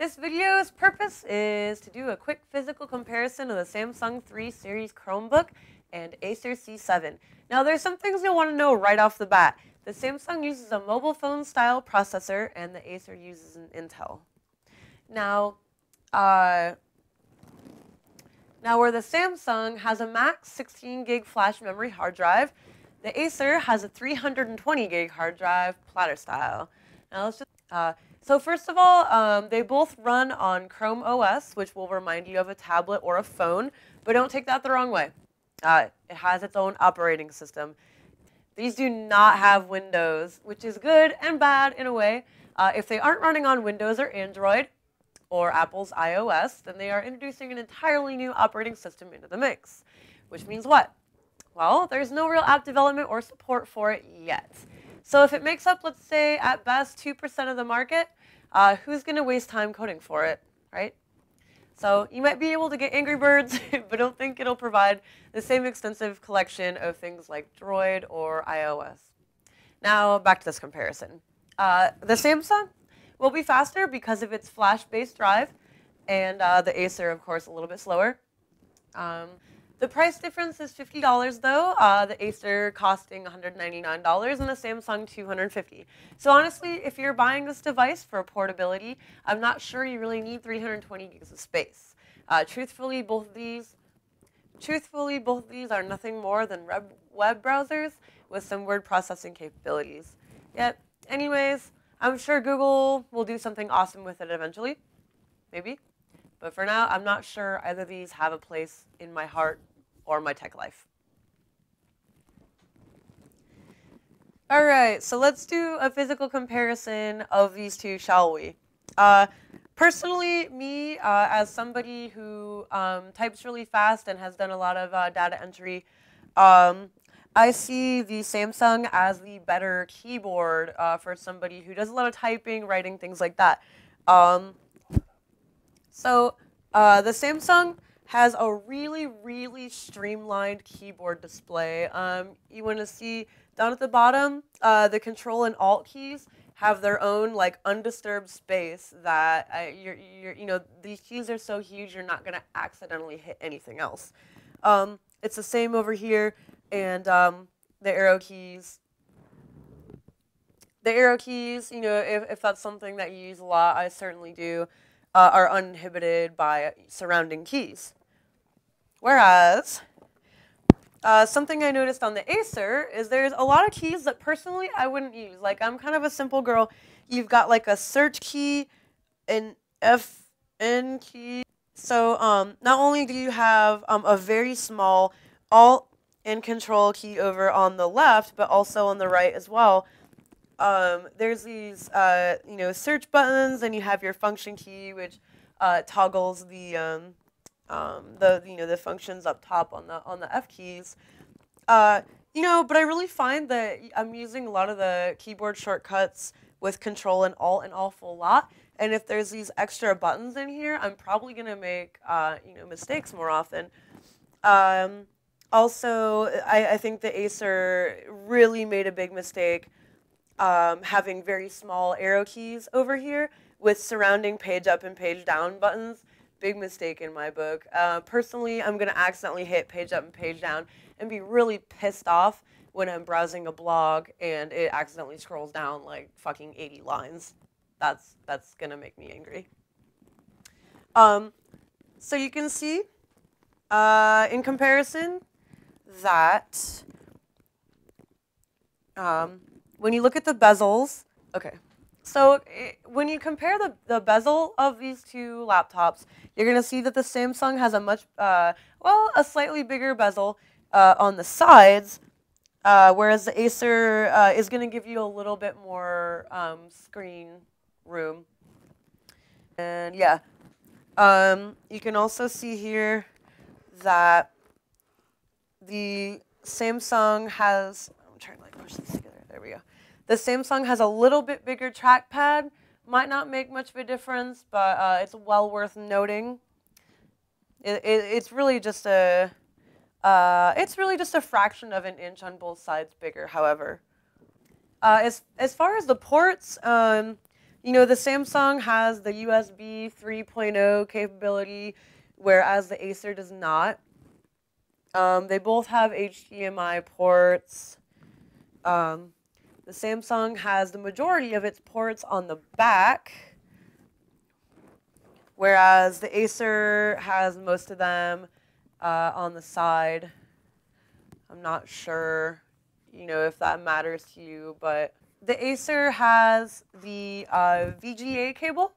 This video's purpose is to do a quick physical comparison of the Samsung 3 Series Chromebook and Acer C7. Now there's some things you'll want to know right off the bat. The Samsung uses a mobile phone style processor and the Acer uses an Intel. Now where the Samsung has a max 16 gig flash memory hard drive, the Acer has a 320 gig hard drive platter style. Now let's just so first of all, they both run on Chrome OS, which will remind you of a tablet or a phone, but don't take that the wrong way. It has its own operating system. These do not have Windows, which is good and bad in a way. If they aren't running on Windows or Android or Apple's iOS, then they are introducing an entirely new operating system into the mix. Which means what? Well, there's no real app development or support for it yet. So if it makes up, let's say, at best 2% of the market, who's going to waste time coding for it, right? So you might be able to get Angry Birds, but don't think it'll provide the same extensive collection of things like Droid or iOS. Now, back to this comparison. The Samsung will be faster because of its flash-based drive, and the Acer, of course, a little bit slower. The price difference is $50 though, the Acer costing $199 and the Samsung $250. So honestly, if you're buying this device for portability, I'm not sure you really need 320 gigs of space. Truthfully, both of these are nothing more than web browsers with some word processing capabilities. Yet, anyways, I'm sure Google will do something awesome with it eventually, maybe. But for now, I'm not sure either of these have a place in my heart or my tech life. All right, so let's do a physical comparison of these two, shall we? Personally, me, as somebody who types really fast and has done a lot of data entry, I see the Samsung as the better keyboard for somebody who does a lot of typing, writing, things like that. So the Samsung has a really, really streamlined keyboard display. You want to see down at the bottom, the Control and Alt keys have their own like undisturbed space that you know, these keys are so huge you're not going to accidentally hit anything else. It's the same over here, and the arrow keys. The arrow keys, you know, if that's something that you use a lot, I certainly do, are uninhibited by surrounding keys. Whereas, something I noticed on the Acer is there's a lot of keys that personally I wouldn't use. Like, I'm kind of a simple girl. You've got like a search key, an FN key. So not only do you have a very small Alt and Control key over on the left, but also on the right as well. There's these, you know, search buttons, and you have your function key, which toggles the you know, the functions up top on the F keys. You know, but I really find that I'm using a lot of the keyboard shortcuts with Control and Alt an awful lot. And if there's these extra buttons in here, I'm probably gonna make you know, mistakes more often. Also, I think the Acer really made a big mistake having very small arrow keys over here with surrounding page up and page down buttons. Big mistake in my book. Personally, I'm going to accidentally hit page up and page down and be really pissed off when I'm browsing a blog and it accidentally scrolls down like fucking 80 lines. That's going to make me angry. So you can see, in comparison, that when you look at the bezels, okay. So when you compare the bezel of these two laptops, you're going to see that the Samsung has a much, well, a slightly bigger bezel on the sides, whereas the Acer is going to give you a little bit more screen room. And yeah, you can also see here that the Samsung has, I'm trying to like push this together, there we go. The Samsung has a little bit bigger trackpad. Might not make much of a difference, but it's well worth noting. It's really just a fraction of an inch on both sides bigger. However, as far as the ports, You know, the Samsung has the USB 3.0 capability, whereas the Acer does not. They both have HDMI ports. The Samsung has the majority of its ports on the back, whereas the Acer has most of them on the side. I'm not sure, if that matters to you, but the Acer has the VGA cable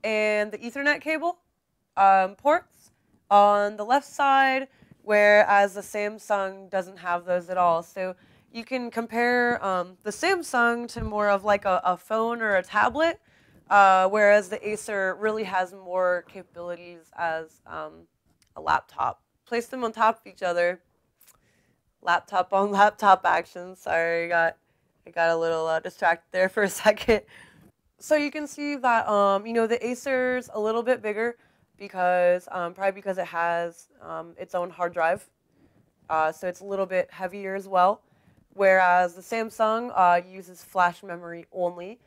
and the Ethernet cable ports on the left side, whereas the Samsung doesn't have those at all. So you can compare the Samsung to more of like a phone or a tablet, whereas the Acer really has more capabilities as a laptop. Place them on top of each other. Laptop on laptop action. Sorry, I got a little distracted there for a second. So you can see that the Acer's a little bit bigger because probably because it has its own hard drive, so it's a little bit heavier as well. Whereas the Samsung uses flash memory only,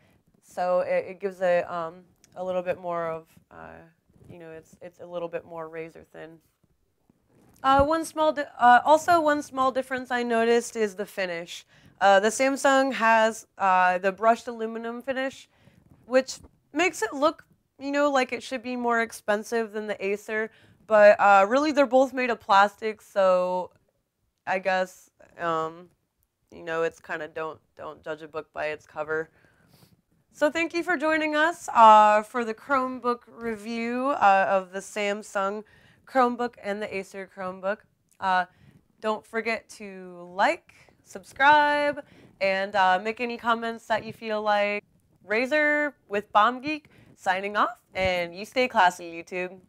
so it gives it a little bit more of it's a little bit more razor thin. Also one small difference I noticed is the finish. The Samsung has the brushed aluminum finish, which makes it look, like it should be more expensive than the Acer. But really, they're both made of plastic, so I guess it's kind of don't judge a book by its cover. So thank you for joining us for the Chromebook review of the Samsung Chromebook and the Acer Chromebook. Don't forget to like, subscribe, and make any comments that you feel like. Razor with Bomb Geek signing off, and you stay classy, YouTube.